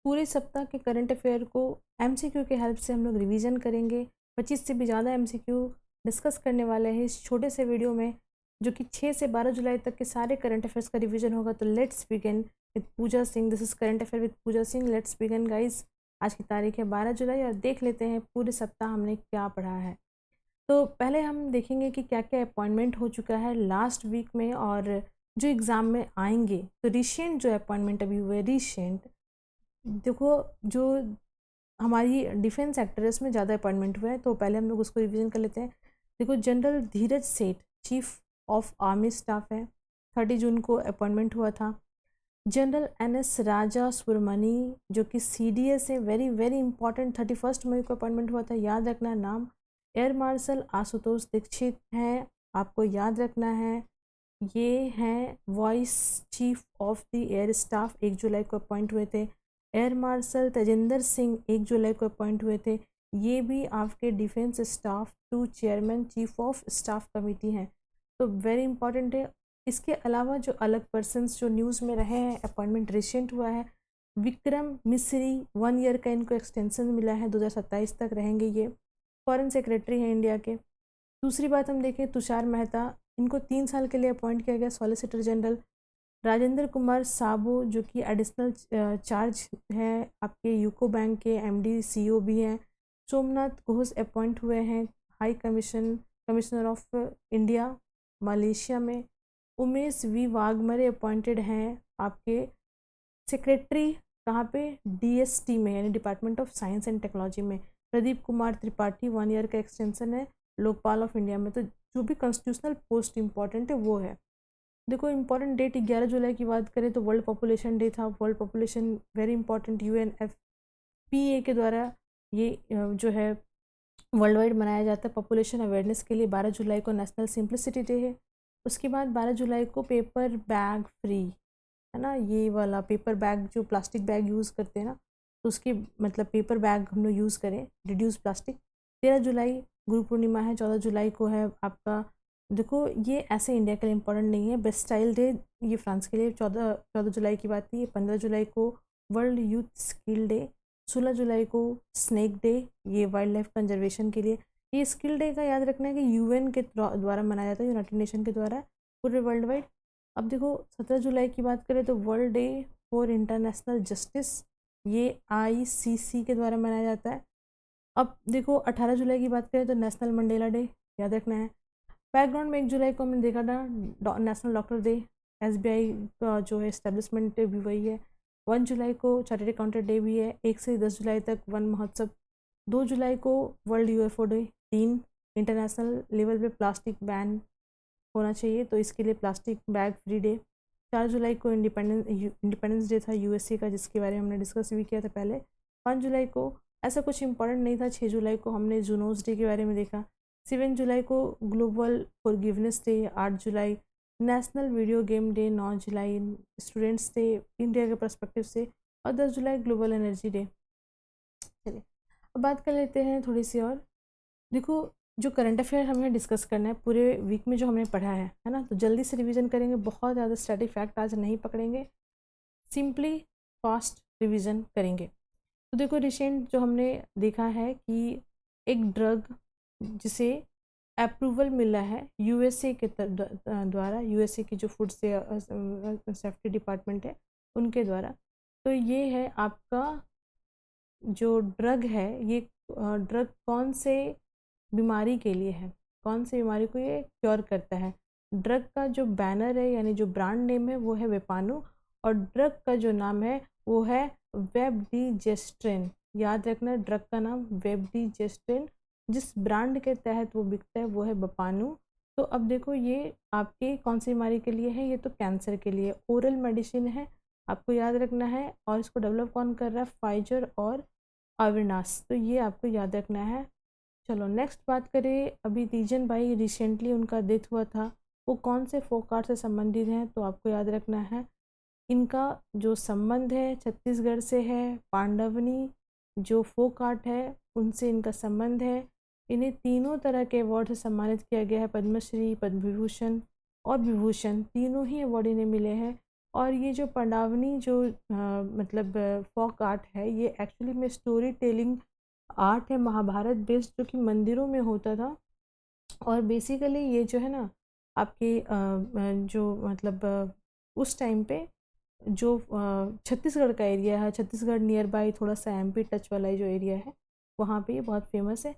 पूरे सप्ताह के करंट अफेयर को एमसीक्यू के हेल्प से हम लोग रिवीजन करेंगे। 25 से भी ज़्यादा एमसीक्यू डिस्कस करने वाले हैं इस छोटे से वीडियो में, जो कि 6 से 12 जुलाई तक के सारे करंट अफेयर्स का रिवीजन होगा। तो let's begin with Pooja Singh. This is current affair with Pooja Singh. Let's begin guys. आज की तारीख है 12 जुलाई और देख लेते हैं पूरे सप्ताह हमने क्या पढ़ा है। तो पहले हम देखेंगे कि क्या क्या अपॉइंटमेंट हो चुका है लास्ट वीक में और जो एग्ज़ाम में आएंगे। तो रिसेंट जो अपॉइंटमेंट अभी हुए रिसेंट, देखो जो हमारी डिफेंस एक्टर है उसमें ज़्यादा अपॉइंटमेंट हुए हैं, तो पहले हम लोग उसको रिवीजन कर लेते हैं। देखो जनरल धीरज सेठ चीफ ऑफ आर्मी स्टाफ है, 30 जून को अपॉइंटमेंट हुआ था। जनरल NS राजा सुब्रमणी जो कि CDS है, वेरी वेरी इंपॉर्टेंट, 31 मई को अपॉइंटमेंट हुआ था, याद रखना नाम। एयर मार्शल आशुतोष दीक्षित हैं, आपको याद रखना है। ये हैं vice chief of the air staff, 1 जुलाई को अपॉइंट हुए थे। एयर मार्शल तेजिंदर सिंह 1 जुलाई को अपॉइंट हुए थे। ये भी आपके defence staff 2 chairman chief of staff committee हैं, तो वेरी इंपॉर्टेंट है। इसके अलावा जो अलग पर्सन्स जो न्यूज़ में रहे हैं, अपॉइंटमेंट रिसेंट हुआ है। विक्रम मिस्री 1 ईयर का इनको एक्सटेंशन मिला है, 2027 तक रहेंगे ये। फॉरेन सेक्रेटरी हैं इंडिया के। दूसरी बात हम देखें, तुषार मेहता, इनको 3 साल के लिए अपॉइंट किया गया सॉलिसिटर जनरल। राजेंद्र कुमार साबू जो कि एडिशनल चार्ज है आपके यूको बैंक के MD CEO भी हैं। सोमनाथ घोष अपॉइंट हुए हैं high commissioner of India Malaysia में। उमेश V वाघमरे अपॉइंटेड हैं आपके सेक्रेटरी, कहाँ पे, DST में, यानी department of science and technology में। प्रदीप कुमार त्रिपाठी 1 ईयर का एक्सटेंशन है लोकपाल ऑफ इंडिया में। तो जो भी कॉन्स्टिट्यूशनल पोस्ट इंपॉर्टेंट है वो है। देखो इंपॉर्टेंट डेट 11 जुलाई की बात करें तो वर्ल्ड पॉपुलेशन डे था। World population very important, UNFPA के द्वारा ये जो है वर्ल्ड वाइड मनाया जाता है पॉपुलेशन अवेयरनेस के लिए। 12 जुलाई को नेशनल सिंप्लिसिटी डे है। उसके बाद 12 जुलाई को पेपर बैग फ्री है ना, ये वाला पेपर बैग जो प्लास्टिक बैग यूज़ करते हैं ना, तो उसके मतलब पेपर बैग हम लोग यूज़ करें, रिड्यूस प्लास्टिक। 13 जुलाई गुरु पूर्णिमा है। 14 जुलाई को है आपका, देखो ये ऐसे इंडिया के लिए इम्पोर्टेंट नहीं है, बेस्टाइल डे ये फ्रांस के लिए 14 जुलाई की बात थी। 15 जुलाई को वर्ल्ड यूथ स्किल डे। 16 जुलाई को स्नेक डे, ये वाइल्ड लाइफ कंजर्वेशन के लिए। ये स्किल डे का याद रखना है कि UN के द्वारा मनाया जाता है, यूनाइटेड नेशन के द्वारा पूरे वर्ल्ड वाइड। अब देखो 17 जुलाई की बात करें तो world day for international justice, ये ICC के द्वारा मनाया जाता है। अब देखो 18 जुलाई की बात करें तो नेशनल मंडेला डे याद रखना है। बैकग्राउंड में 1 जुलाई को हमने देखा था नेशनल डॉक्टर डे, SBI का जो है एस्टेब्लिशमेंट डे भी वही है। 1 जुलाई को चार्टर्ड अकाउंटेंट डे भी है। 1 से 10 जुलाई तक वन महोत्सव। 2 जुलाई को world UFO day. 3 international level पे प्लास्टिक बैन होना चाहिए, तो इसके लिए प्लास्टिक बैग फ्री डे। 4 जुलाई को इंडिपेंडेंस डे था USA का, जिसके बारे में हमने डिस्कस भी किया था पहले। 5 जुलाई को ऐसा कुछ इंपॉर्टेंट नहीं था। 6 जुलाई को हमने जूनोस डे के बारे में देखा। 7 जुलाई को ग्लोबल फॉरगिवनेस डे। 8 जुलाई नेशनल वीडियो गेम डे। 9 जुलाई स्टूडेंट्स डे इंडिया के पर्सपेक्टिव से। और 10 जुलाई ग्लोबल एनर्जी डे। चलिए अब बात कर लेते हैं थोड़ी सी और। देखो जो करंट अफेयर हमें डिस्कस करना है पूरे वीक में जो हमने पढ़ा है ना, तो जल्दी से रिवीजन करेंगे। बहुत ज़्यादा स्टैटिक फैक्ट आज नहीं पकड़ेंगे, सिंपली फास्ट रिवीजन करेंगे। तो देखो रिसेंट जो हमने देखा है कि एक ड्रग जिसे अप्रूवल मिला है USA के द्वारा, USA की जो फूड से सेफ्टी डिपार्टमेंट है उनके द्वारा। तो ये है आपका जो ड्रग है, ये ड्रग कौन से बीमारी के लिए है, कौन सी बीमारी को ये क्योर करता है। ड्रग का जो बैनर है यानी जो ब्रांड नेम है वो है वेपानू, और ड्रग का जो नाम है वो है वेबडिजेस्ट्रेन। याद रखना ड्रग का नाम वेबडिजेस्ट्रेन, जिस ब्रांड के तहत वो बिकता है वो है वेपानू। तो अब देखो ये आपके कौन सी बीमारी के लिए है, ये तो कैंसर के लिए ओरल मेडिसिन है, आपको याद रखना है। और इसको डेवलप कौन कर रहा है, फाइजर और अविनाश, तो ये आपको याद रखना है। चलो नेक्स्ट बात करें, अभी तीजन भाई रिसेंटली उनका डेथ हुआ था, वो कौन से फोक आर्ट से संबंधित हैं, तो आपको याद रखना है इनका जो संबंध है छत्तीसगढ़ से है। पांडवनी जो फोक आर्ट है उनसे इनका संबंध है। इन्हें तीनों तरह के अवार्ड से सम्मानित किया गया है, पद्मश्री, पद्म विभूषण और विभूषण, तीनों ही अवार्ड इन्हें मिले हैं। और ये जो पंडावनी जो मतलब फोक आर्ट है, ये एक्चुअली में स्टोरी टेलिंग आर्ट है, महाभारत बेस्ड, जो कि मंदिरों में होता था। और बेसिकली ये जो है ना आपके जो मतलब उस टाइम पे जो छत्तीसगढ़ का एरिया है, छत्तीसगढ़ नियर बाई थोड़ा सा एमपी टच वाला जो एरिया है, वहाँ पे ये बहुत फेमस है।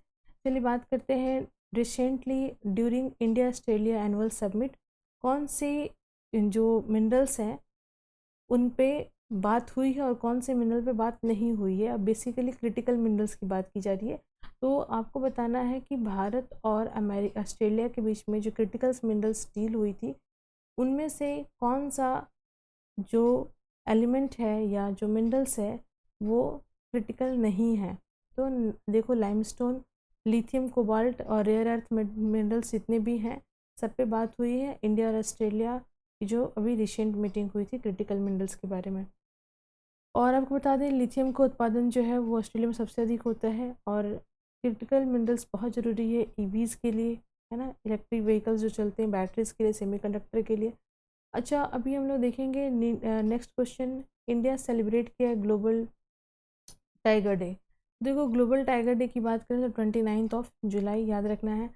चलिए बात करते हैं, recently during India Australia annual summit कौन से जो मिनरल्स हैं उन पे बात हुई है और कौन से मिनरल पे बात नहीं हुई है। अब बेसिकली क्रिटिकल मिनरल्स की बात की जा रही है, तो आपको बताना है कि भारत और अमेरिका ऑस्ट्रेलिया के बीच में जो क्रिटिकल मिनरल्स डील हुई थी, उनमें से कौन सा जो एलिमेंट है या जो मिनरल्स है वो क्रिटिकल नहीं है। तो देखो, लाइमस्टोन, लिथियम, कोबाल्ट और रेयर अर्थ मिनरल्स जितने भी हैं सब पे बात हुई है इंडिया और ऑस्ट्रेलिया की जो अभी रिसेंट मीटिंग हुई थी क्रिटिकल मिनरल्स के बारे में। और आपको बता दें, लिथियम का उत्पादन जो है वो ऑस्ट्रेलिया में सबसे अधिक होता है और क्रिटिकल मिनरल्स बहुत ज़रूरी है ईवीज़ के लिए, है ना, इलेक्ट्रिक व्हीकल्स जो चलते हैं, बैटरीज के लिए, सेमीकंडक्टर के लिए। अच्छा, अभी हम लोग देखेंगे नेक्स्ट क्वेश्चन, इंडिया सेलिब्रेट किया ग्लोबल टाइगर डे। देखो, ग्लोबल टाइगर डे की बात करें तो 29 जुलाई याद रखना है।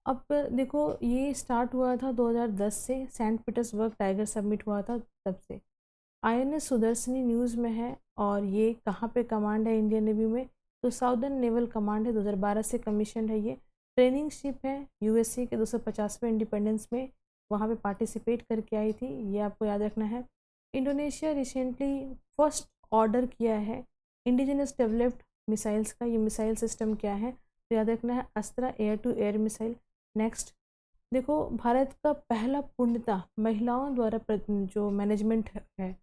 अब देखो, ये स्टार्ट हुआ था 2010 से, सेंट पीटर्सबर्ग टाइगर समिट हुआ था तब से। आईएनएस सुदर्शनी न्यूज़ में है और ये कहाँ पे कमांड है इंडियन नेवी में, तो साउदर्न नेवल कमांड है, 2012 से कमीशन है ये। ट्रेनिंग शिप है यूएसए के 250वें इंडिपेंडेंस में, वहाँ पे पार्टिसिपेट करके आई थी, ये आपको याद रखना है। इंडोनेशिया रिसेंटली फर्स्ट ऑर्डर किया है इंडिजिनस डेवलप्ड मिसाइल्स का, ये मिसाइल सिस्टम क्या है तो याद रखना है Astra air to air missile. Next देखो, भारत का पहला पूर्णतः महिलाओं द्वारा जो मैनेजमेंट है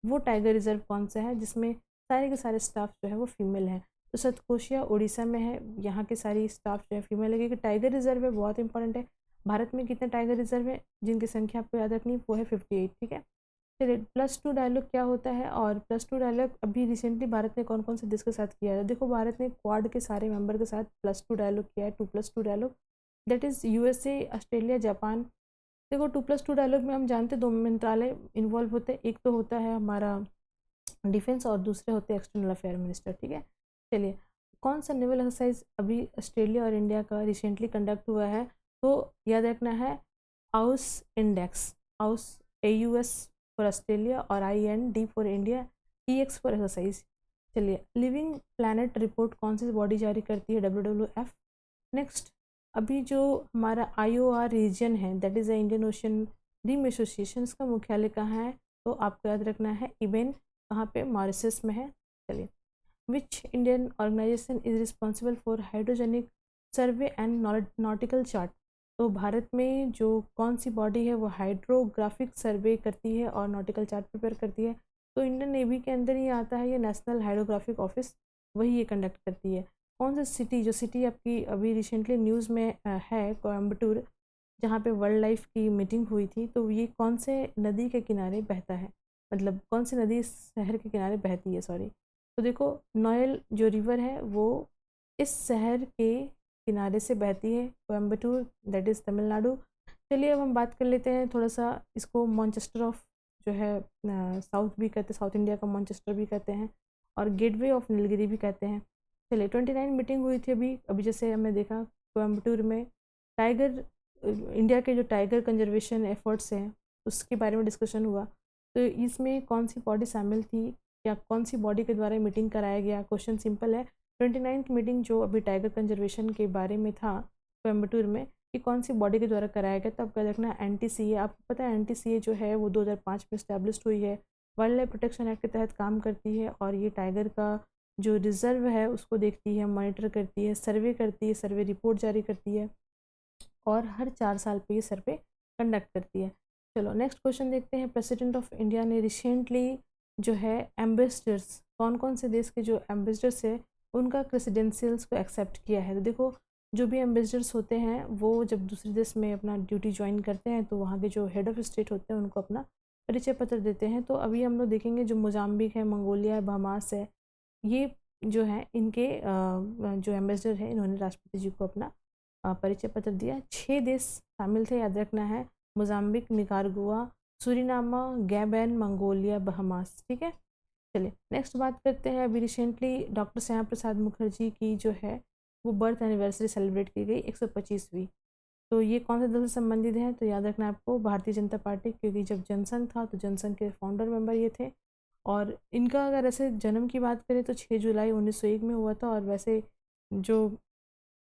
वो टाइगर रिजर्व कौन सा है जिसमें सारे के सारे स्टाफ जो है वो फीमेल है, तो सतकोशिया उड़ीसा में है, यहाँ के सारी स्टाफ जो है फीमेल है, क्योंकि टाइगर रिजर्व है बहुत इंपॉर्टेंट है। भारत में कितने टाइगर रिजर्व है जिनकी संख्या आपको याद रखनी वो है 58, ठीक है। चलिए, +2 डायलॉग क्या होता है, और +2 डायलॉग अभी रिसेंटली भारत ने कौन कौन से देश के साथ किया है। देखो, भारत ने क्वाड के सारे मेंबर के साथ +2 डायलॉग किया है, 2+2 dialogue, that is USA, Australia, Japan. देखो, 2+2 डायलॉग में हम जानते हैं 2 मंत्रालय इन्वॉल्व होते हैं, एक तो होता है हमारा डिफेंस और दूसरे होते हैं एक्सटर्नल अफेयर मिनिस्टर, ठीक है। चलिए, कौन सा नेवल एक्सरसाइज अभी ऑस्ट्रेलिया और इंडिया का रिसेंटली कंडक्ट हुआ है, तो याद रखना है आउस इंडेक्स, आउस AUS फॉर ऑस्ट्रेलिया और IND for India, EX for exercise. चलिए, लिविंग प्लानट रिपोर्ट कौन सी बॉडी जारी करती है, WWF। नेक्स्ट, अभी जो हमारा IOR रीजन है, that is the Indian Ocean Rim Association, इसका मुख्यालय कहाँ है, तो आपको याद रखना है इबेन, कहाँ पे, मॉरिशस में है। चलिए, which Indian organisation is responsible for hydrogenic survey and nautical chart, तो भारत में जो कौन सी बॉडी है वो हाइड्रोग्राफिक सर्वे करती है और नॉटिकल चार्ट प्रिपेयर करती है, तो इंडियन नेवी के अंदर ही आता है ये नेशनल हाइड्रोग्राफिक ऑफिस, वही ये कंडक्ट करती है। कौन सी सिटी, जो सिटी आपकी अभी रिसेंटली न्यूज़ में है, कोयम्बटूर, जहाँ पे वर्ल्ड लाइफ की मीटिंग हुई थी, तो ये कौन से नदी के किनारे बहता है, मतलब कौन सी नदी इस शहर के किनारे बहती है, सॉरी। तो देखो, नोयल जो रिवर है वो इस शहर के किनारे से बहती है, कोयम्बटूर, दैट इज़ तमिलनाडु। चलिए, अब हम बात कर लेते हैं थोड़ा सा, इसको मॉन्चेस्टर ऑफ जो है साउथ भी कहते हैं, साउथ इंडिया का मॉन्चेस्टर भी कहते हैं और गेटवे ऑफ नीलगिरी भी कहते हैं। चलिए, 29 मीटिंग हुई थी अभी अभी जैसे हमने देखा कोयम्बटूर में, टाइगर इंडिया के जो टाइगर कंजर्वेशन एफर्ट्स हैं उसके बारे में डिस्कशन हुआ, तो इसमें कौन सी बॉडी शामिल थी या कौन सी बॉडी के द्वारा मीटिंग कराया गया। क्वेश्चन सिंपल है, 29th मीटिंग जो अभी टाइगर कंजर्वेशन के बारे में था कोयम्बटूर में, कि कौन सी बॉडी के द्वारा कराया गया, तो आपका देखना NTCA, आपको पता है NTCA जो है वो 2005 में इस्टेब्लिश हुई है, वाइल्ड लाइफ प्रोटेक्शन एक्ट के तहत काम करती है और ये टाइगर का जो रिजर्व है उसको देखती है, मॉनिटर करती है, सर्वे करती है, सर्वे रिपोर्ट जारी करती है और हर 4 साल पे ये सर्वे कंडक्ट करती है। चलो, नेक्स्ट क्वेश्चन देखते हैं। प्रेसिडेंट ऑफ इंडिया ने रिसेंटली जो है एम्बेसडर्स, कौन कौन से देश के जो एम्बेसडर्स है उनका क्रेसिडेंशियल्स को एक्सेप्ट किया है। तो देखो, जो भी एम्बेसडर्स होते हैं वो जब दूसरे देश में अपना ड्यूटी ज्वाइन करते हैं तो वहाँ के जो हेड ऑफ स्टेट होते हैं उनको अपना परिचय पत्र देते हैं। तो अभी हम लोग देखेंगे जो मोजाम्बिक है, मंगोलिया है, बहामास है, ये जो है इनके जो एम्बेसडर है इन्होंने राष्ट्रपति जी को अपना परिचय पत्र दिया। 6 देश शामिल थे, याद रखना है, Mozambique, Nicaragua, Suriname, Gabon, Mongolia, Bahamas. ठीक है, चलिए नेक्स्ट बात करते हैं। अभी रिसेंटली डॉक्टर श्यामा प्रसाद मुखर्जी की जो है वो बर्थ एनिवर्सरी सेलिब्रेट की गई 125वीं। तो ये कौन से दल से संबंधित है? तो याद रखना है आपको भारतीय जनता पार्टी, क्योंकि जब जनसंघ था तो जनसंघ के फाउंडर मेंबर ये थे। और इनका अगर ऐसे जन्म की बात करें तो 6 जुलाई 1901 में हुआ था। और वैसे जो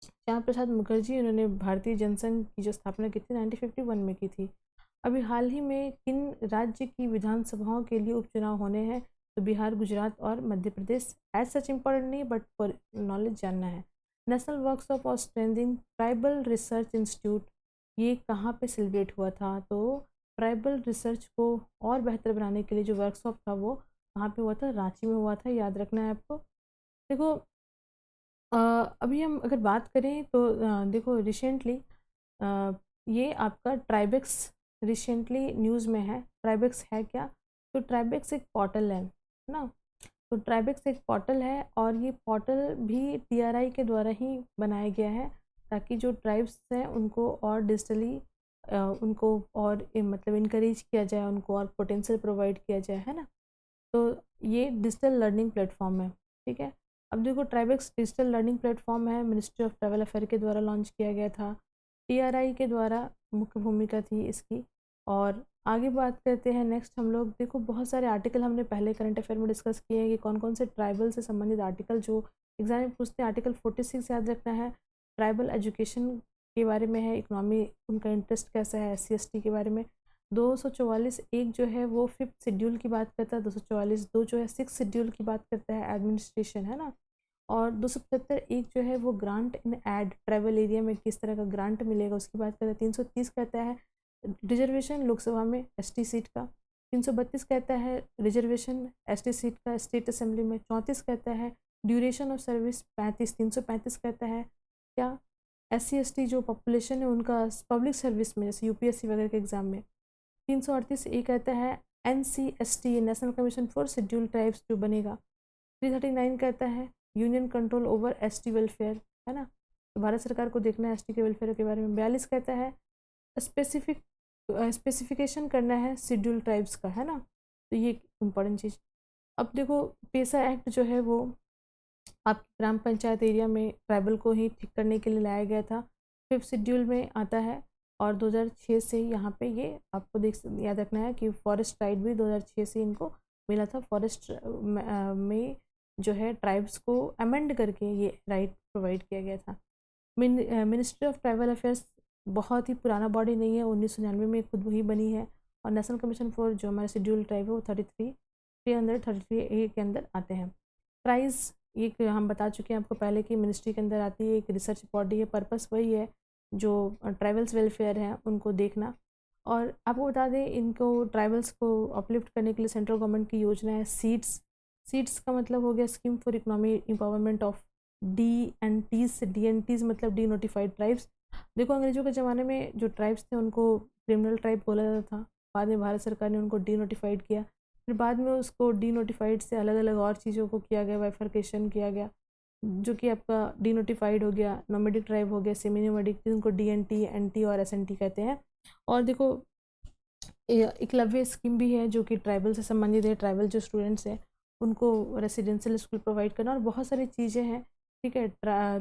श्यामा प्रसाद मुखर्जी उन्होंने भारतीय जनसंघ की जो स्थापना की थी 1951 में की थी। अभी हाल ही में किन राज्य की विधानसभाओं के लिए उपचुनाव होने हैं? तो बिहार, गुजरात और Madhya Pradesh. As such important नहीं, बट फॉर नॉलेज जानना है। National workshop of strengthening tribal research institute, ये कहाँ पे सेलिब्रेट हुआ था? तो ट्राइबल रिसर्च को और बेहतर बनाने के लिए जो वर्कशॉप था वो कहाँ पे हुआ था? रांची में हुआ था, याद रखना है आपको। देखो अ, अभी हम अगर बात करें तो देखो रिसेंटली ये आपका ट्राइबेक्स रिसेंटली न्यूज़ में है। ट्राइबेक्स है क्या? तो ट्राइबेक्स एक पोर्टल है ना। तो ट्राइबेक्स एक पोर्टल है और ये पोर्टल भी टीआरआई के द्वारा ही बनाया गया है, ताकि जो ट्राइब्स हैं उनको और डिजिटली उनको और मतलब इनकरेज किया जाए, उनको और पोटेंशियल प्रोवाइड किया जाए, है ना। तो ये डिजिटल लर्निंग प्लेटफॉर्म है। ठीक है, अब देखो ट्राइबेक्स डिजिटल लर्निंग प्लेटफॉर्म है, मिनिस्ट्री ऑफ ट्रैवल अफेयर के द्वारा लॉन्च किया गया था। टीआरआई के द्वारा मुख्य भूमिका थी इसकी। और आगे बात करते हैं नेक्स्ट हम लोग। देखो बहुत सारे आर्टिकल हमने पहले करंट अफेयर में डिस्कस किए हैं कि कौन कौन से ट्राइबल से संबंधित आर्टिकल जो एग्जाम में पूछते हैं। आर्टिकल 46 याद रखना है, ट्राइबल एजुकेशन के बारे में है, इकोनॉमी उनका इंटरेस्ट कैसा है, SC ST के बारे में। 244 एक जो है वो 5th शेड्यूल की बात करता है, 244 दो जो है 6th शेड्यूल की बात करता है, एडमिनिस्ट्रेशन, है ना। और 275 एक जो है वो grant in aid, tribal area में किस तरह का ग्रांट मिलेगा उसकी बात करता है। 330 कहता है रिजर्वेशन लोकसभा में ST सीट का। 332 कहता है रिजर्वेशन ST सीट का स्टेट असेंबली में। 34 कहता है ड्यूरेशन ऑफ सर्विस। 335 कहता है क्या, SC ST जो पॉपुलेशन है उनका पब्लिक सर्विस में, जैसे UPSC वगैरह के एग्जाम में। 338 ये कहता है NCST, national commission for schedule tribes जो बनेगा। 339 कहता है union control over ST welfare, है ना। तो भारत सरकार को देखना है ST के वेलफेयर के बारे में। 42 कहता है स्पेसिफिकेशन करना है शेड्यूल ट्राइब्स का, है ना। तो ये इम्पोर्टेंट चीज़। अब देखो पेसा एक्ट जो है वो आपकी ग्राम पंचायत एरिया में ट्राइबल को ही ठीक करने के लिए लाया गया था, 5th शेड्यूल में आता है। और 2006 से यहाँ पे ये आपको याद रखना है कि फॉरेस्ट राइट भी 2006 से इनको मिला था। फॉरेस्ट में जो है ट्राइब्स को अमेंड करके ये राइट प्रोवाइड किया गया था। मिनिस्ट्री ऑफ ट्राइबल अफेयर्स बहुत ही पुराना बॉडी नहीं है, 1999 में खुद वही बनी है। और नेशनल कमीशन फॉर जो हमारे शेड्यूल ट्राइब है वो 333 के अंदर आते हैं। प्राइज ये हम बता चुके हैं आपको पहले कि मिनिस्ट्री के अंदर आती है, एक रिसर्च बॉडी है, पर्पस वही है जो ट्राइबल्स वेलफेयर हैं उनको देखना। और आपको बता दें इनको ट्राइबल्स को अपलिफ्ट करने के लिए सेंट्रल गवर्नमेंट की योजना है सीड्स का मतलब हो गया scheme for economy empowerment of DNTs मतलब डी नोटिफाइड ट्राइब्स। देखो अंग्रेजों के ज़माने में जो ट्राइब्स थे उनको क्रिमिनल ट्राइब बोला जाता था, बाद में भारत सरकार ने उनको डी नोटिफाइड किया। फिर बाद में उसको डी नोटिफाइड से अलग अलग और चीज़ों को किया गया, बाइफरकेशन किया गया, जो कि आपका डी नोटिफाइड हो गया, नोमेडिक ट्राइब हो गया, सेमी नोमेडिक, जिनको DNT, NT और SNT कहते हैं। और देखो एकलव्य स्कीम भी है जो कि ट्राइबल से संबंधित है। ट्राइबल जो स्टूडेंट्स हैं उनको रेसिडेंशियल स्कूल प्रोवाइड करना और बहुत सारी चीज़ें हैं। ठीक है,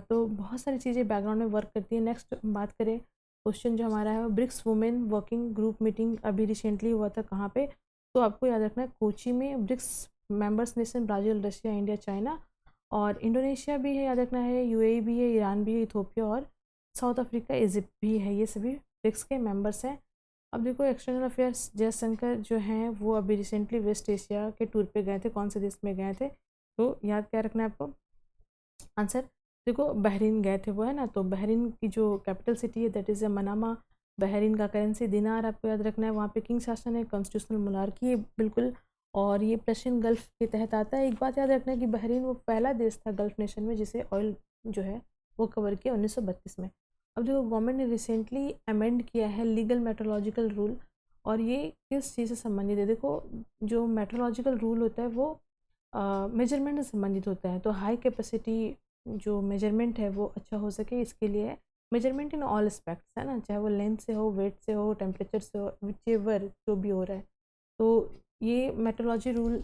तो बहुत सारी चीज़ें बैकग्राउंड में वर्क करती है। नेक्स्ट बात करें, क्वेश्चन जो हमारा है BRICS women working group meeting अभी रिसेंटली हुआ था कहाँ पे? तो आपको याद रखना है कोची में। BRICS members nation Brazil, Russia, India, China और इंडोनेशिया भी है, याद रखना है, UAE भी है, ईरान भी है, इथोपिया और साउथ अफ्रीका, इजिप्ट भी है। ये सभी ब्रिक्स के मेंबर्स हैं। अब देखो एक्सटर्नल अफेयर्स जयशंकर जो हैं वो अभी रिसेंटली वेस्ट एशिया के टूर पे गए थे। कौन से देश में गए थे? तो याद क्या रखना है आपको आंसर? देखो बहरीन गए थे वो, है ना। तो बहरीन की जो कैपिटल सिटी है दैट इज़ मनामा। बहरीन का करेंसी दिनार आपको याद रखना है। वहाँ पे किंग शासन है, कॉन्स्टिट्यूशनल मोनार्की है बिल्कुल। और ये पर्शियन गल्फ के तहत आता है। एक बात याद रखना है कि बहरीन वो पहला देश था गल्फ नेशन में जिसे ऑयल जो है वो कवर किया 1932 में। अब देखो गवर्नमेंट ने रिसेंटली अमेंड किया है लीगल मेट्रोलॉजिकल रूल, और ये किस चीज़ से संबंधित है? देखो जो मेट्रोलॉजिकल रूल होता है वो मेजरमेंट से संबंधित होता है। तो हाई कैपेसिटी जो मेजरमेंट है वो अच्छा हो सके इसके लिए मेजरमेंट इन ऑल एस्पेक्ट्स है ना, चाहे वो लेंथ से हो, वेट से हो, टेम्परेचर से हो, विचेवर जो भी हो रहा है। तो ये मेट्रोलॉजी रूल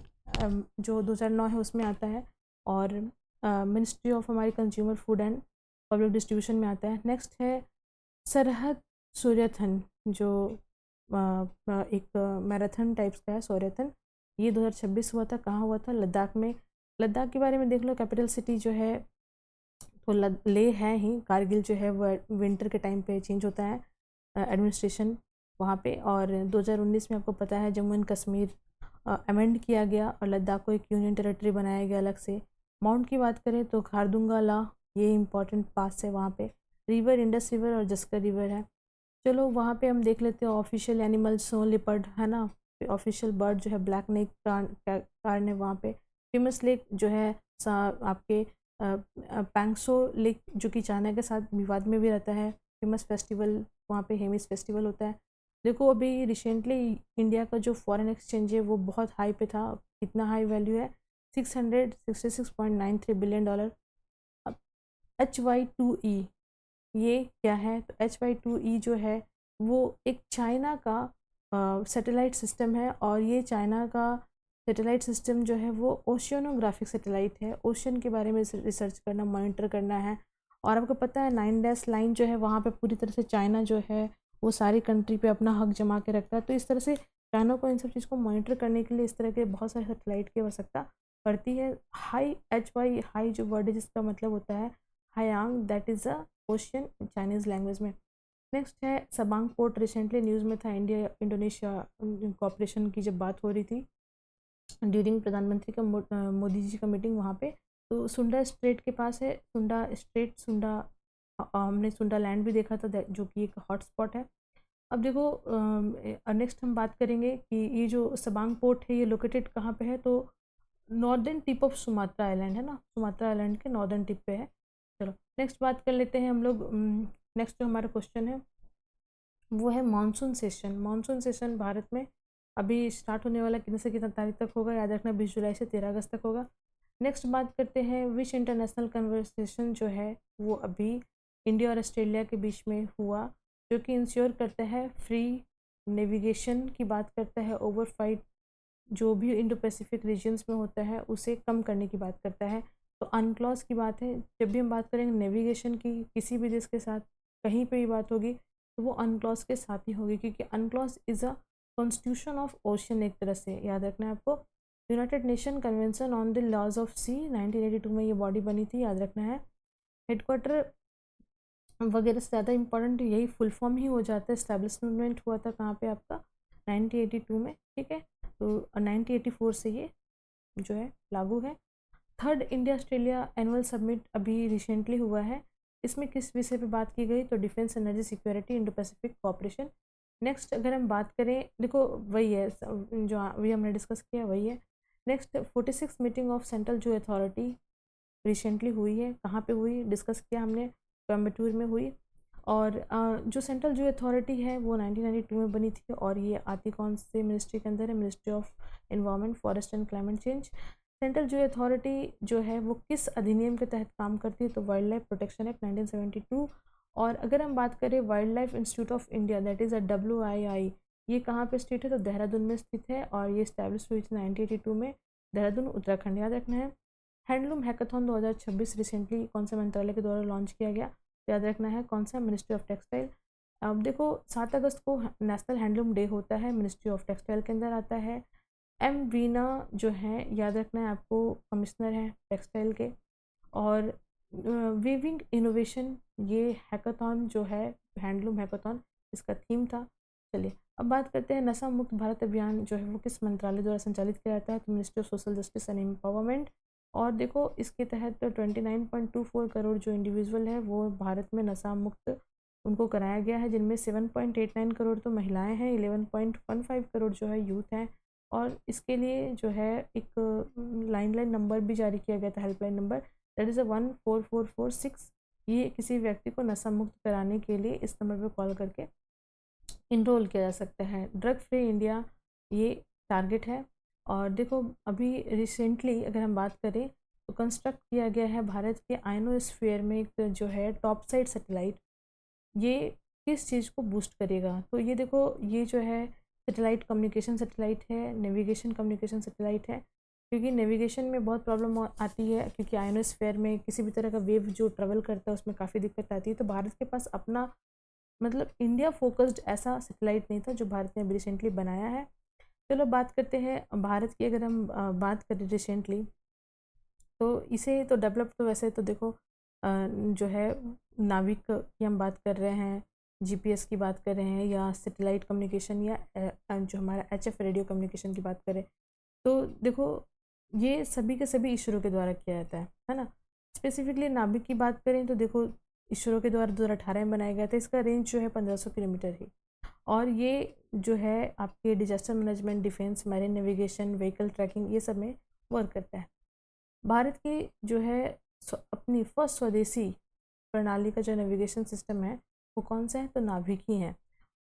जो 2009 है उसमें आता है, और मिनिस्ट्री ऑफ हमारी consumer food and public distribution में आता है। नेक्स्ट है सरहद सूर्यथन, जो एक मैराथन टाइप्स का है सूर्यथन। ये 2026 हुआ था। कहाँ हुआ था? लद्दाख में। लद्दाख के बारे में देख लो, कैपिटल सिटी जो है तो ले है ही। कारगिल जो है वो विंटर के टाइम पे चेंज होता है एडमिनिस्ट्रेशन वहाँ पे। और 2019 में आपको पता है जम्मू एंड कश्मीर अमेंड किया गया और लद्दाख को एक यूनियन टेरिटरी बनाया गया अलग से। माउंट की बात करें तो खारदुंगा ला, ये इंपॉर्टेंट पास है वहाँ पे। रिवर इंडस रिवर और जस्कर रिवर है। चलो वहाँ पे हम देख लेते हैं ऑफिशियल एनिमल्स हो लिपर्ड है ना, ऑफिशियल बर्ड जो है ब्लैक नेक कार्न है वहाँ पे। फेमस लेक जो है आपके पैंगसो लेक, जो कि चाइना के साथ विवाद में भी रहता है। फेमस फेस्टिवल वहाँ पे हेमिस फेस्टिवल होता है। देखो अभी रिसेंटली इंडिया का जो फॉरेन एक्सचेंज है वो बहुत हाई पे था। कितना हाई वैल्यू है? $666.93 बिलियन। अब HY2E ये क्या है? तो HY2E जो है वो एक चाइना का सैटेलाइट सिस्टम है, और ये चाइना का सैटेलाइट सिस्टम जो है वो ओशियनोग्राफिक सैटेलाइट है। ओशन के बारे में रिसर्च करना, मॉनिटर करना है। और आपको पता है 9 डैश लाइन जो है वहाँ पे पूरी तरह से चाइना जो है वो सारी कंट्री पे अपना हक जमा के रखता है। तो इस तरह से चाइना को इन सब चीज़ को मॉनिटर करने के लिए इस तरह के बहुत सारे सैटेलाइट की आवश्यकता पड़ती है। हाई HY हाई जो वर्ड है जिसका मतलब होता है Haiyang, that is a ocean Chinese language में। नेक्स्ट है सबांग पोर्ट। रिसेंटली न्यूज़ में था, इंडिया इंडोनेशिया कॉपरेशन की जब बात हो रही थी ड्यूरिंग प्रधानमंत्री का मोदी जी का मीटिंग वहाँ पे। तो सुंडा स्ट्रेट के पास है, सुंडा स्ट्रेट, सुंडा हमने सुंडा लैंड भी देखा था जो कि एक हॉट स्पॉट है। अब देखो नेक्स्ट हम बात करेंगे कि ये जो सबांग पोर्ट है ये लोकेटेड कहाँ पे है? तो northern tip of Sumatra island है ना, सुमात्रा आइलैंड के नॉर्दर्न टिप पे है। चलो नेक्स्ट बात कर लेते हैं हम लोग। नेक्स्ट जो हमारा क्वेश्चन है वो है monsoon session. Monsoon session Bharat में अभी स्टार्ट होने वाला कितने से कितना तारीख तक होगा? याद रखना 20 जुलाई से 13 अगस्त तक होगा। नेक्स्ट बात करते हैं विच इंटरनेशनल कन्वर्सेशन जो है वो अभी इंडिया और ऑस्ट्रेलिया के बीच में हुआ, जो कि इंश्योर करता है फ्री नेविगेशन की बात करता है, ओवर फाइट जो भी इंडो पैसिफिक रीजन्स में होता है उसे कम करने की बात करता है। तो अनक्लॉज की बात है। जब भी हम बात करेंगे नेविगेशन की किसी भी देश के साथ कहीं पे भी बात होगी तो वो अनक्लॉज के साथ ही होगी, क्योंकि UNCLOS is a constitution of ocean एक तरह से। याद रखना है आपको। United Nation Convention on the laws of sea 1982 में ये बॉडी बनी थी, याद रखना है। हेडक्वार्टर वगैरह से ज़्यादा इंपॉर्टेंट यही फुल फॉर्म ही हो जाता है। इस्टेब्लिशमेंट हुआ था कहाँ पे आपका? 1982 में, ठीक है। तो 1984 से ये जो है लागू है। Third India Australia annual summit अभी रिसेंटली हुआ है। इसमें किस विषय पे बात की गई? तो defence, energy, security, Indo Pacific cooperation. Next अगर हम बात करें, देखो वही है जो अभी हमने डिस्कस किया वही है। नेक्स्ट 46 मीटिंग ऑफ सेंट्रल जो अथॉरिटी रिसेंटली हुई है। कहाँ पे हुई? डिस्कस किया हमने, कोयम्बटूर में हुई। और जो सेंट्रल जो अथॉरिटी है वो 1992 में बनी थी, और ये आती कौन से मिनिस्ट्री के अंदर है? Ministry of environment, forest and climate change. Central जो अथॉरिटी जो है वो किस अधिनियम के तहत काम करती है? तो वाइल्ड लाइफ प्रोटेक्शन एक्ट 1972। और अगर हम बात करें wild life institute of India, that is a WII, ये कहाँ पे स्थित है? तो देहरादून में स्थित है, और ये स्टैब्लिश हुई थी 1982 में, देहरादून उत्तराखंड। याद रखना है। हैंडलूम हैकाथॉन 2026 रिसेंटली कौन से मंत्रालय के द्वारा लॉन्च किया गया? याद रखना है कौन सा? Ministry of textile. अब देखो 7 अगस्त को नेशनल हैंडलूम डे होता है, मिनिस्ट्री ऑफ टेक्सटाइल के अंदर आता है। वीना जो है, याद रखना है आपको, कमिश्नर हैं टेक्सटाइल के। और वीविंग इनोवेशन, ये हैकाथॉन जो है हैंडलूम हैकाथॉन इसका थीम था। चलिए अब बात करते हैं नशा मुक्त भारत अभियान जो है वो किस मंत्रालय द्वारा संचालित किया जाता है? तो ministry of social justice and empowerment. और देखो इसके तहत 29.24 करोड़ जो इंडिविजुअल है वो भारत में नशा मुक्त उनको कराया गया है, जिनमें 7.89 करोड़ तो महिलाएं हैं, 11.15 करोड़ जो है यूथ हैं। और इसके लिए जो है एक लाइन नंबर भी जारी किया गया था, हेल्पलाइन नंबर, दैट इज़ 14446। ये किसी व्यक्ति को नशा मुक्त कराने के लिए इस नंबर पर कॉल करके इनरोल किया जा सकता है। ड्रग फ्री इंडिया ये टारगेट है। और देखो अभी रिसेंटली अगर हम बात करें तो कंस्ट्रक्ट किया गया है भारत के आयनोस्फीयर में एक जो है टॉप साइड सैटेलाइट, ये किस चीज़ को बूस्ट करेगा। तो ये देखो, ये जो है सैटेलाइट कम्युनिकेशन सैटेलाइट है, नेविगेशन कम्युनिकेशन सैटेलाइट है, क्योंकि नेविगेशन में बहुत प्रॉब्लम आती है, क्योंकि आयोनोस्फेयर में किसी भी तरह का वेव जो ट्रेवल करता है उसमें काफ़ी दिक्कत आती है। तो भारत के पास अपना मतलब इंडिया फोकस्ड ऐसा सैटेलाइट नहीं था जो भारत ने अभी रिसेंटली बनाया है। चलो बात करते हैं भारत की, अगर हम बात करें रिसेंटली, तो इसे तो डेवलप तो वैसे तो देखो जो है नाविक की हम बात कर रहे हैं, जीपीएस की बात कर रहे हैं, या सैटेलाइट कम्युनिकेशन, या जो हमारा एचएफ रेडियो कम्युनिकेशन की बात करें, तो देखो ये सभी के सभी इसरो के द्वारा किया जाता है ना। स्पेसिफिकली नाभिक की बात करें तो देखो इसरो के द्वारा 2018 में बनाया गया था। इसका रेंज जो है 1500 किलोमीटर है, और ये जो है आपके disaster management, defence, marine navigation, vehicle tracking, ये सब में वर्क करता है। भारत की जो है अपनी फर्स्ट स्वदेशी प्रणाली का जो नेविगेशन सिस्टम है वो कौन सा है, तो नाभिक ही है।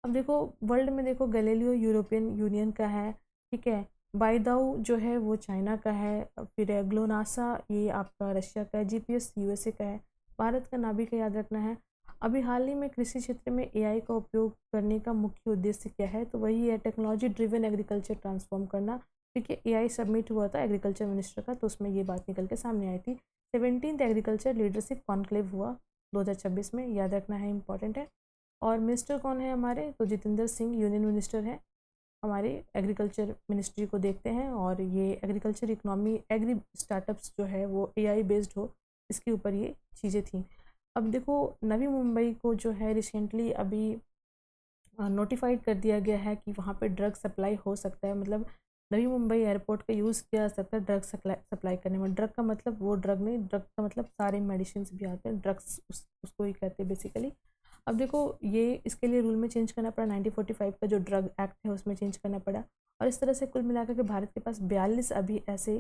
अब देखो वर्ल्ड में देखो गैलीलियो यूरोपियन यूनियन का है, ठीक है, बाइदाउ जो है वो चाइना का है, फिर ग्लोनासा ये आपका रशिया का है, जीपीएस यूएसए का है। भारत का नाभिक याद रखना है। अभी हाल ही में कृषि क्षेत्र में एआई का उपयोग करने का मुख्य उद्देश्य क्या है, तो वही है टेक्नोलॉजी ड्रिवन एग्रीकल्चर ट्रांसफॉर्म करना, क्योंकि एआई सबमिट हुआ था एग्रीकल्चर मिनिस्टर का, तो उसमें ये बात निकल के सामने आई थी। 17th एग्रीकल्चर लीडरशिप कॉन्क्लेव हुआ 2026 में, याद रखना है, इंपॉर्टेंट है। और मिनिस्टर कौन है हमारे, तो जितेंद्र सिंह यूनियन मिनिस्टर है हमारे एग्रीकल्चर मिनिस्ट्री को देखते हैं। और ये एग्रीकल्चर इकनॉमी, एग्री स्टार्टअप्स जो है वो एआई बेस्ड हो, इसके ऊपर ये चीज़ें थी। अब देखो नवी मुंबई को जो है रिसेंटली अभी नोटिफाइड कर दिया गया है कि वहाँ पे ड्रग सप्लाई हो सकता है, मतलब नवी मुंबई एयरपोर्ट का यूज़ किया जा सकता है ड्रग सप्लाई करने में। ड्रग का मतलब वो ड्रग नहीं, ड्रग का मतलब सारे मेडिसिन भी आते हैं, ड्रग्स उसको ही कहते हैं बेसिकली। अब देखो ये इसके लिए रूल में चेंज करना पड़ा, 1945 का जो ड्रग एक्ट है उसमें चेंज करना पड़ा। और इस तरह से कुल मिलाकर के भारत के पास 42 अभी ऐसे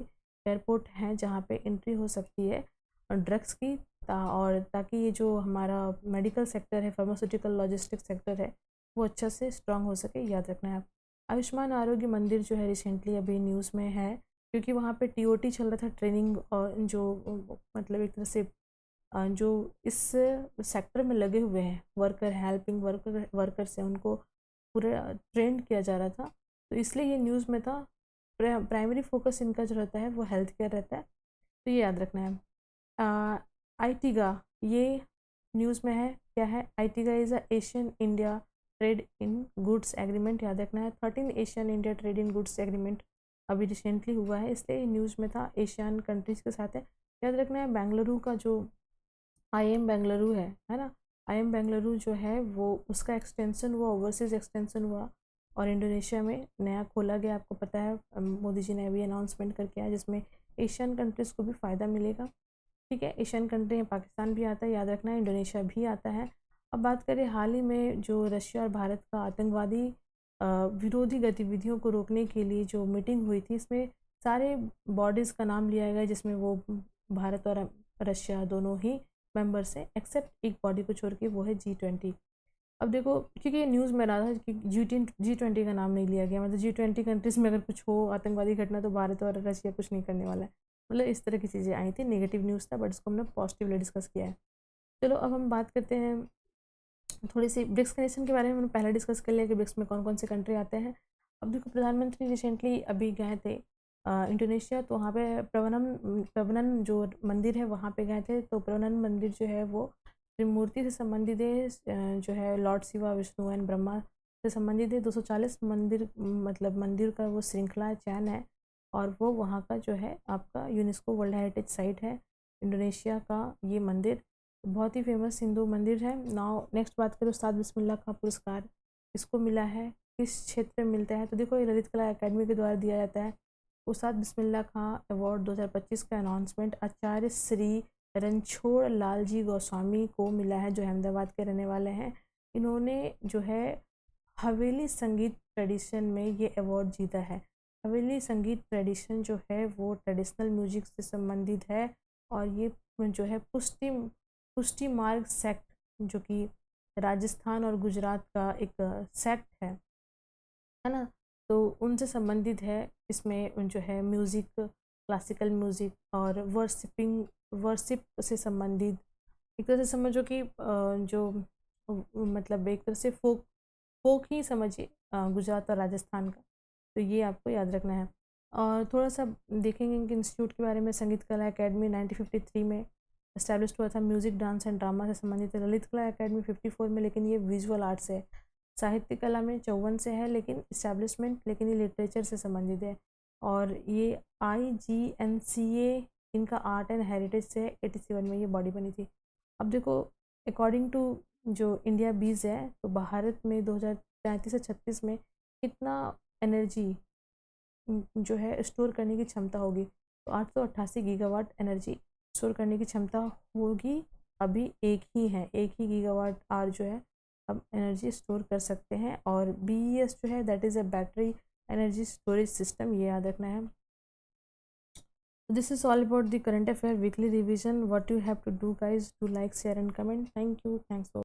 एयरपोर्ट हैं जहाँ पे एंट्री हो सकती है ड्रग्स की, और ताकि ये जो हमारा मेडिकल सेक्टर है, फार्मास्यूटिकल लॉजिस्टिक सेक्टर है, वो अच्छा से स्ट्रांग हो सके, याद रखना है आप। आयुष्मान आरोग्य मंदिर जो है रिसेंटली अभी न्यूज़ में है, क्योंकि वहाँ पे टीओटी चल रहा था, ट्रेनिंग, और जो मतलब एक तरह से जो इस सेक्टर में लगे हुए हैं वर्कर, हेल्पिंग वर्कर्स हैं, उनको पूरा ट्रेंड किया जा रहा था, तो इसलिए ये न्यूज़ में था। प्राइमरी फोकस इनका जो रहता है वो हेल्थ केयर रहता है, तो ये याद रखना है। आईटीगा ये न्यूज़ में है, क्या है, AITIGA is a ASEAN India trade in goods agreement, याद रखना है। 13 ASEAN India trade in goods agreement अभी रिसेंटली हुआ है, इसलिए न्यूज़ में था, एशियन कंट्रीज़ के साथ है। याद रखना है बेंगलुरु का जो आईएम बेंगलुरु है ना, आईएम बेंगलुरु जो है वो उसका एक्सटेंशन हुआ, ओवरसीज एक्सटेंशन हुआ, और इंडोनेशिया में नया खोला गया। आपको पता है मोदी जी ने अभी अनाउंसमेंट करके आया, जिसमें एशियन कंट्रीज़ को भी फ़ायदा मिलेगा, ठीक है। एशियन कंट्री में पाकिस्तान भी आता है, याद रखना है, इंडोनेशिया भी आता है। अब बात करें हाल ही में जो रशिया और भारत का आतंकवादी विरोधी गतिविधियों को रोकने के लिए जो मीटिंग हुई थी, इसमें सारे बॉडीज़ का नाम लिया गया जिसमें वो भारत और रशिया दोनों ही मेंबर्स हैं, एक्सेप्ट एक बॉडी को छोड़ के, वो है G20। अब देखो क्योंकि ये न्यूज़ में रहा था कि G20 का नाम नहीं लिया गया, मतलब G20 कंट्रीज़ में अगर कुछ हो आतंकवादी घटना तो भारत और रशिया कुछ नहीं करने वाला है, मतलब इस तरह की चीज़ें आई थी, नेगेटिव न्यूज़ था, बट इसको हमने पॉजिटिवली डिस्कस किया है। चलो अब हम बात करते हैं थोड़ी सी ब्रिक्स के नेशन के बारे में। हमने पहले डिस्कस कर लिया कि ब्रिक्स में कौन कौन से कंट्री आते हैं। अब देखो प्रधानमंत्री रिसेंटली अभी गए थे इंडोनेशिया, तो वहाँ पे प्रवनन जो मंदिर है वहाँ पे गए थे। तो प्रवनन मंदिर जो है वो त्रिमूर्ति से संबंधित है, जो है लॉर्ड शिवा, विष्णु एंड ब्रह्मा से संबंधित है। 240 मंदिर, मतलब मंदिर का वो श्रृंखला चैन है, और वो वहाँ का जो है आपका यूनेस्को वर्ल्ड हेरिटेज साइट है इंडोनेशिया का ये मंदिर, बहुत ही फेमस हिंदू मंदिर है। नाउ नेक्स्ट बात करें, उस्ताद बिस्मिल्लाह खां पुरस्कार इसको मिला है, किस क्षेत्र में मिलता है, तो देखो ये ललित कला अकेडमी के द्वारा दिया जाता है। उस्ताद बिस्मिल्लाह खां अवार्ड 2025 का अनाउंसमेंट आचार्य श्री रणछोड़ लाल जी गोस्वामी को मिला है, जो अहमदाबाद के रहने वाले हैं। इन्होंने जो है हवेली संगीत ट्रेडिशन में ये अवार्ड जीता है। हवेली संगीत ट्रेडिशन जो है वो ट्रेडिशनल म्यूजिक से संबंधित है, और ये जो है पुष्टि मार्ग सेक्ट, जो कि राजस्थान और गुजरात का एक सेक्ट है ना, तो उनसे संबंधित है। इसमें जो है म्यूज़िक, क्लासिकल म्यूज़िक और वर्शिप से संबंधित, एक तरह से समझो कि जो मतलब एक तरह से फोक ही समझिए गुजरात और राजस्थान का। तो ये आपको याद रखना है। और थोड़ा सा देखेंगे कि इंस्टीट्यूट के बारे में। संगीत कला एकेडमी 1953 में इस्टेब्लिश हुआ था, म्यूज़िक डांस एंड ड्रामा से संबंधित है। ललित कला एकेडमी 54 में, लेकिन ये विजुअल आर्ट से है। साहित्य कला में 54 से है, लेकिन इस्टेब्लिशमेंट, लेकिन ये लिटरेचर से संबंधित है। और ये IGNCA इनका आर्ट एंड हेरिटेज से 87 में ये बॉडी बनी थी। अब देखो, अकॉर्डिंग टू जो इंडिया बीज है, तो भारत में 2035 से 36 में कितना एनर्जी जो है स्टोर करने की क्षमता होगी, तो 888 गीगावाट एनर्जी स्टोर करने की क्षमता होगी। अभी एक ही गीगावाट आर जो है अब एनर्जी स्टोर कर सकते हैं। और BES जो है that is a battery energy storage system, ये याद रखना है। This is all about the current affair weekly revision. What you have to do, guys, to like, share and comment. Thank you. Thanks for